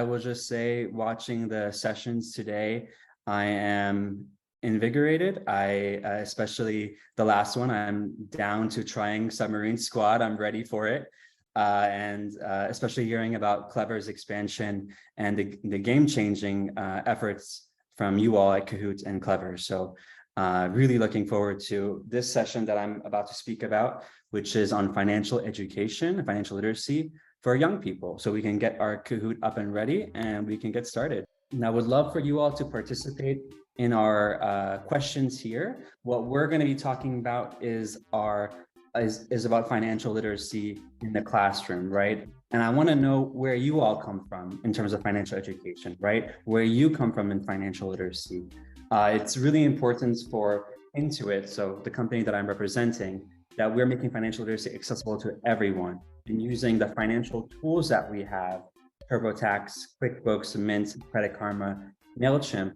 I will just say, watching the sessions today, I am invigorated. Especially the last one, I'm down to trying Submarine Squad. I'm ready for it. And especially hearing about Clever's expansion and the game-changing efforts from you all at Kahoot and Clever. So really looking forward to this session that I'm about to speak about, which is on financial education, financial literacy for young people. So we can get our Kahoot up and ready and we can get started. And I would love for you all to participate in our questions here. What we're going to be talking about is about financial literacy in the classroom, right? And I want to know where you all come from in terms of financial education, right? Where you come from in financial literacy. It's really important for Intuit, so the company that I'm representing, that we're making financial literacy accessible to everyone and using the financial tools that we have, TurboTax, QuickBooks, Mint, Credit Karma, MailChimp,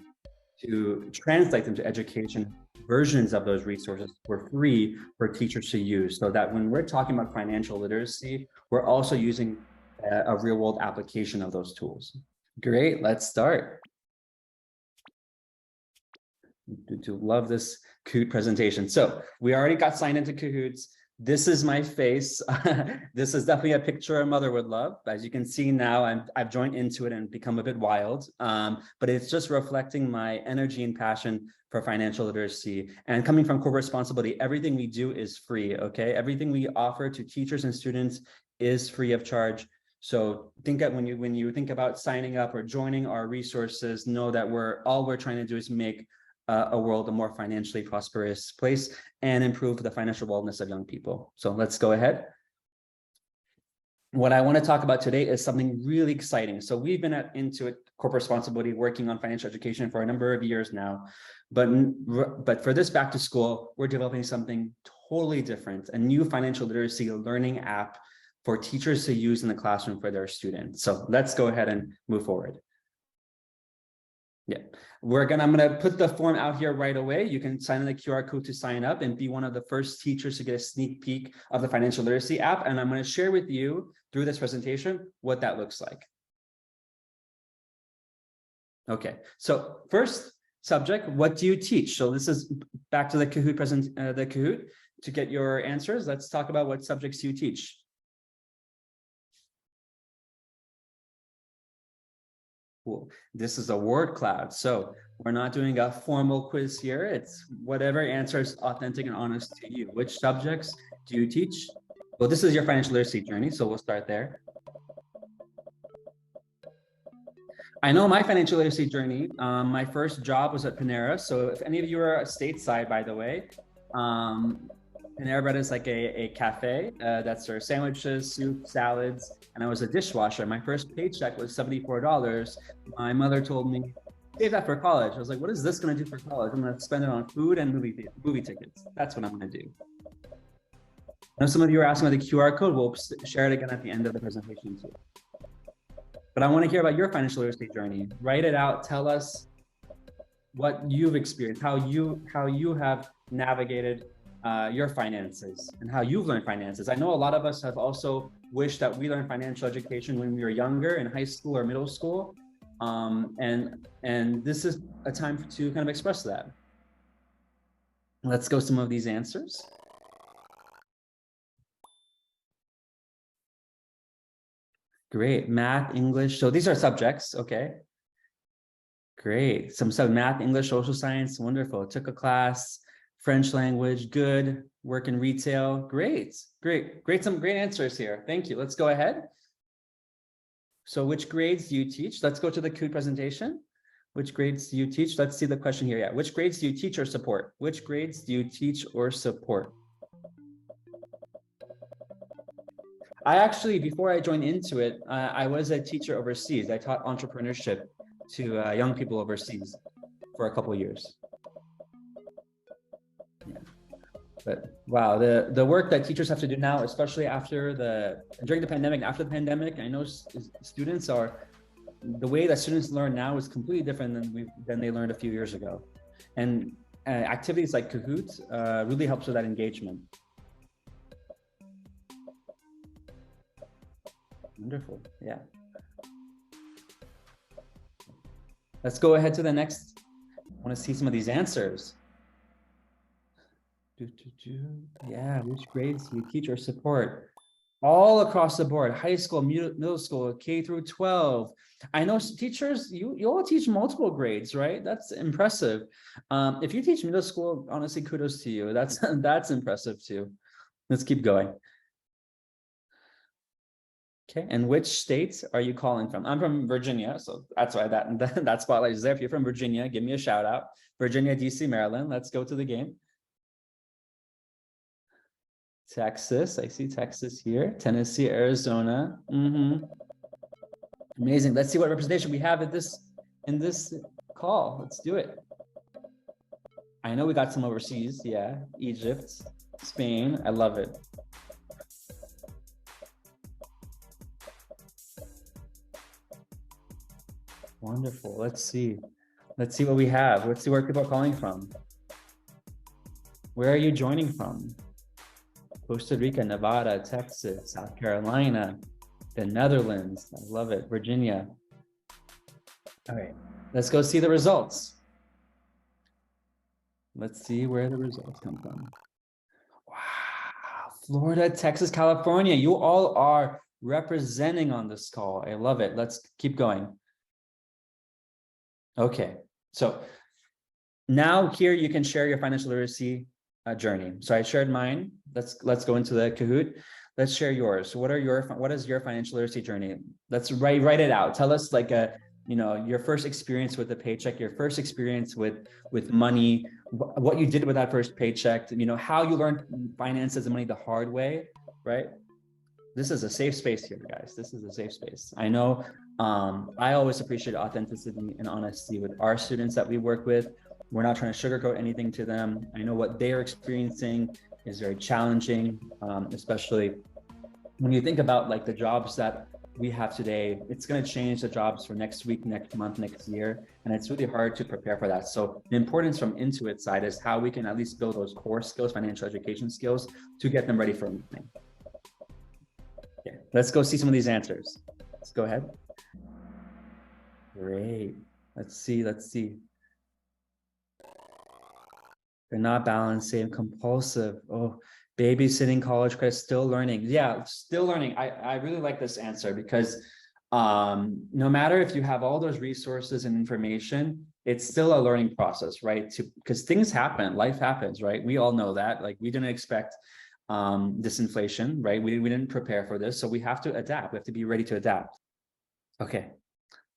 to translate them to education versions of those resources for free for teachers to use, so that when we're talking about financial literacy, we're also using a real world application of those tools. Great, let's start. To love this Kahoot presentation. So we already got signed into Kahoots. This is my face. This is definitely a picture a mother would love. As you can see now, I've joined into it and become a bit wild, but it's just reflecting my energy and passion for financial literacy. And coming from corporate responsibility, everything we do is free, okay? Everything we offer to teachers and students is free of charge. So think that when you think about signing up or joining our resources, know that all we're trying to do is make a world a more financially prosperous place and improve the financial wellness of young people. So let's go ahead. What I want to talk about today is something really exciting. So we've been at Intuit Corporate Responsibility working on financial education for a number of years now, but for this back to school, we're developing something totally different, a new financial literacy learning app for teachers to use in the classroom for their students. So let's go ahead and move forward. Yeah, I'm gonna put the form out here right away. You can sign in the QR code to sign up and be one of the first teachers to get a sneak peek of the financial literacy app. And I'm gonna share with you through this presentation what that looks like. Okay, so first subject, what do you teach? So this is back to the Kahoot the Kahoot. To get your answers, let's talk about what subjects you teach. Cool. This is a word cloud. So we're not doing a formal quiz here. It's whatever answer is authentic and honest to you. Which subjects do you teach? Well, this is your financial literacy journey, so we'll start there. I know my financial literacy journey. My first job was at Panera. So if any of you are stateside, by the way, Panera Bread is like a cafe that serves sandwiches, soup, salads, and I was a dishwasher. My first paycheck was $74. My mother told me, save that for college. I was like, what is this going to do for college? I'm going to spend it on food and movie tickets. That's what I'm going to do. Now, some of you are asking about the QR code. We'll share it again at the end of the presentation too. But I want to hear about your financial literacy journey. Write it out. Tell us what you've experienced, how you have navigated your finances and how you've learned finances. I know a lot of us have also wished that we learned financial education when we were younger in high school or middle school. And this is a time to kind of express that. Let's go some of these answers. Great, math, English. So these are subjects, okay. Great, some math, English, social science, wonderful. Took a class. French language, good. Work in retail, great. Some great answers here. Thank you. Let's go ahead. So which grades do you teach? Let's go to the Kahoot presentation. Which grades do you teach? Let's see the question here. Yeah, which grades do you teach or support? Which grades do you teach or support? I actually, before I joined Intuit, I was a teacher overseas. I taught entrepreneurship to young people overseas for a couple of years. But wow, the work that teachers have to do now, especially during the pandemic, after the pandemic, I know the way that students learn now is completely different than they learned a few years ago. And activities like Kahoot really helps with that engagement. Wonderful, yeah. Let's go ahead to the next. I want to see some of these answers. Yeah, which grades do you teach or support? All across the board, high school, middle school, K through 12. I know teachers, you all teach multiple grades, right? That's impressive. If you teach middle school, honestly, kudos to you. That's impressive too. Let's keep going. Okay, and which states are you calling from? I'm from Virginia, so that's why that spotlight is there. If you're from Virginia, give me a shout out. Virginia, DC, Maryland. Let's go to the game. Texas, I see Texas here. Tennessee, Arizona. Amazing. Let's see what representation we have in this call. Let's do it. I know we got some overseas. Yeah, Egypt, Spain. I love it. Wonderful. Let's see. Let's see what we have. Let's see where people are calling from. Where are you joining from? Costa Rica, Nevada, Texas, South Carolina, the Netherlands. I love it. Virginia. All right, let's go see the results. Let's see where the results come from. Wow, Florida, Texas, California. You all are representing on this call. I love it. Let's keep going. Okay, so now here you can share your financial literacy journey. So I shared mine. Let's go into the Kahoot. Let's share yours. So what is your financial literacy journey? Let's write it out. Tell us like your first experience with the paycheck, your first experience with money, what you did with that first paycheck, how you learned finances and money the hard way, right? This is a safe space here, guys. This is a safe space. I know I always appreciate authenticity and honesty with our students that we work with. We're not trying to sugarcoat anything to them. I know what they're experiencing is very challenging, especially when you think about like the jobs that we have today. It's going to change the jobs for next week, next month, next year. And it's really hard to prepare for that. So the importance from Intuit side is how we can at least build those core skills, financial education skills, to get them ready for anything. Okay, let's go see some of these answers. Let's go ahead. Great. Let's see. They're not balancing, compulsive. Oh, babysitting, college credit, still learning. Yeah, still learning. I really like this answer because no matter if you have all those resources and information, it's still a learning process, right? Because things happen, life happens, right? We all know that. Like we didn't expect this inflation, right? We didn't prepare for this. So we have to adapt. We have to be ready to adapt. Okay,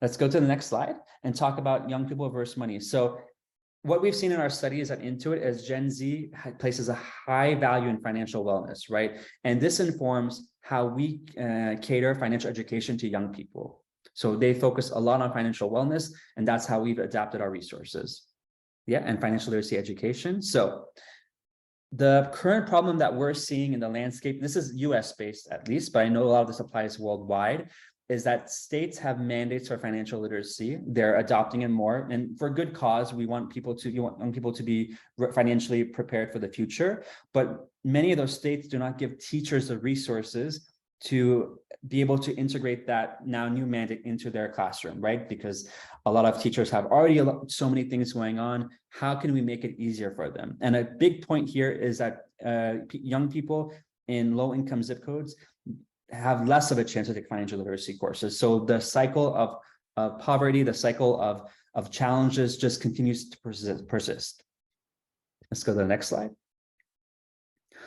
let's go to the next slide and talk about young people versus money. So what we've seen in our studies at Intuit is Gen Z places a high value in financial wellness, right? And this informs how we cater financial education to young people. So they focus a lot on financial wellness, and that's how we've adapted our resources. Yeah, and financial literacy education. So the current problem that we're seeing in the landscape, this is US based at least, but I know a lot of this applies worldwide, is that states have mandates for financial literacy. They're adopting it more, and for good cause. We want people to be financially prepared for the future. But many of those states do not give teachers the resources to be able to integrate that now new mandate into their classroom, right? Because a lot of teachers have already so many things going on. How can we make it easier for them? And a big point here is that young people in low-income zip codes have less of a chance to take financial literacy courses. So the cycle of poverty, the cycle of challenges just continues to persist. Let's go to the next slide.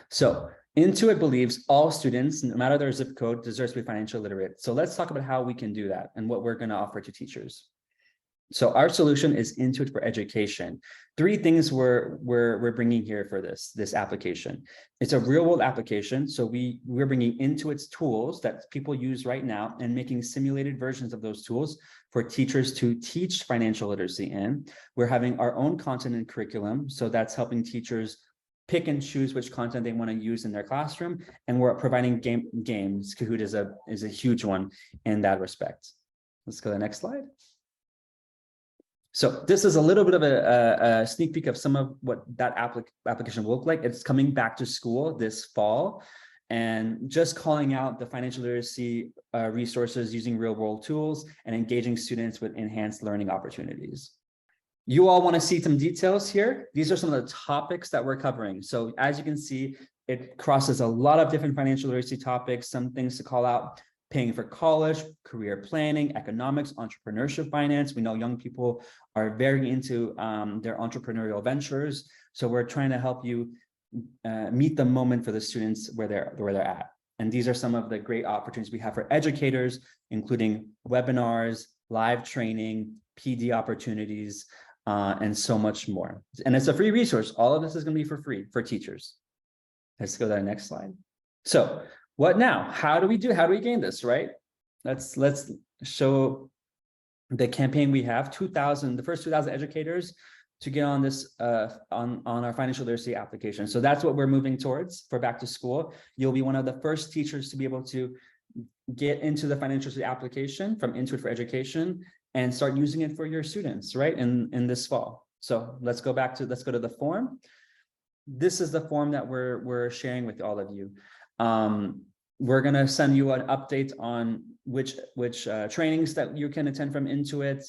So Intuit believes all students, no matter their zip code, deserves to be financially literate. So let's talk about how we can do that and what we're going to offer to teachers. So our solution is Intuit for Education. Three things we're bringing here for this application. It's a real world application. So we're bringing Intuit's tools that people use right now and making simulated versions of those tools for teachers to teach financial literacy in. We're having our own content and curriculum. So that's helping teachers pick and choose which content they want to use in their classroom. And we're providing games. Kahoot is a huge one in that respect. Let's go to the next slide. So this is a little bit of a sneak peek of some of what that application will look like. It's coming back to school this fall. and just calling out the financial literacy resources using real world tools and engaging students with enhanced learning opportunities. You all want to see some details here. These are some of the topics that we're covering. So as you can see, it crosses a lot of different financial literacy topics, some things to call out: paying for college, career planning, economics, entrepreneurship finance. We know young people are very into their entrepreneurial ventures. So we're trying to help you meet the moment for the students where they're at. And these are some of the great opportunities we have for educators, including webinars, live training, PD opportunities, and so much more. And it's a free resource. All of this is going to be for free for teachers. Let's go to the next slide. So what now? How do we gain this, right? Let's show the campaign we have. The first 2,000 educators to get on this on our financial literacy application. So that's what we're moving towards for back to school. You'll be one of the first teachers to be able to get into the financial literacy application from Intuit for Education and start using it for your students, right? In this fall. So let's go to the form. This is the form that we're sharing with all of you. We're going to send you an update on which trainings that you can attend from Intuit,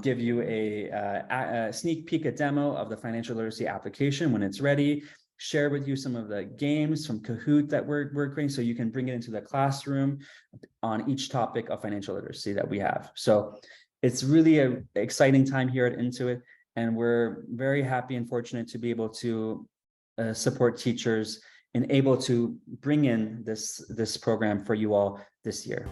give you a sneak peek, a demo of the financial literacy application when it's ready, share with you some of the games from Kahoot that we're creating so you can bring it into the classroom on each topic of financial literacy that we have. So it's really an exciting time here at Intuit, and we're very happy and fortunate to be able to support teachers and able to bring in this program for you all this year.